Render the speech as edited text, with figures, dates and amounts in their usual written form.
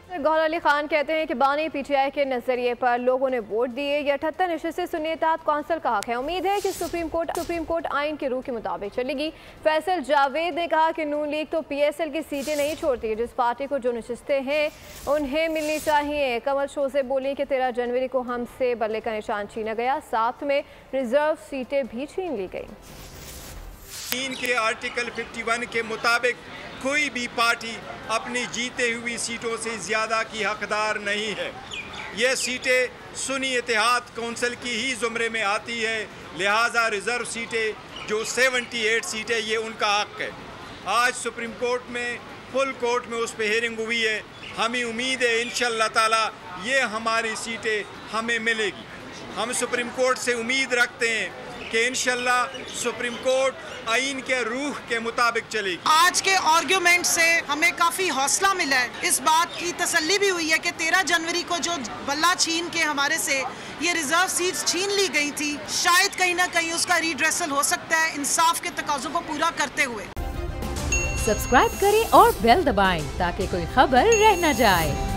गौहर अली खान कहते हैं कि बानी पीटीआई के नजरिए पर लोगों ने वोट दिए। ये 78 नशिस्तें सुन्नी इत्तेहाद कौंसिल का हक है। उम्मीद है कि सुप्रीम कोर्ट आइन के रूह के मुताबिक चलेगी। फैसल जावेद ने कहा कि नून लीग तो PSL की सीटें नहीं छोड़ती, जिस पार्टी को जो नशिस्तें हैं उन्हें मिलनी चाहिए। कमल शोज़े बोली कि 13 जनवरी को हमसे बल्ले का निशान छीना गया, साथ में रिजर्व सीटें भी छीन ली गई। चीन के आर्टिकल 51 के मुताबिक कोई भी पार्टी अपनी जीते हुई सीटों से ज़्यादा की हकदार नहीं है। ये सीटें सुन्नी इत्तेहाद कौंसिल की ही ज़ुमरे में आती है, लिहाजा रिज़र्व सीटें जो 78 सीटें ये उनका हक है। आज सुप्रीम कोर्ट में फुल कोर्ट में उस पर हियरिंग हुई है। हमें उम्मीद है इंशाअल्लाह ताला ये हमारी सीटें हमें मिलेगी। हम सुप्रीम कोर्ट से उम्मीद रखते हैं कि इंशाअल्लाह सुप्रीम कोर्ट आइन के रूह के मुताबिक चलेगी। आज के आर्ग्यूमेंट से हमें काफ़ी हौसला मिला है। इस बात की तसल्ली भी हुई है कि 13 जनवरी को जो बल्ला छीन के हमारे से ये रिजर्व सीट्स छीन ली गई थी, शायद कहीं ना कहीं उसका रीड्रेसल हो सकता है इंसाफ के तकाज़ों को पूरा करते हुए। सब्सक्राइब करें और बेल दबाएं ताकि कोई खबर रह न जाए।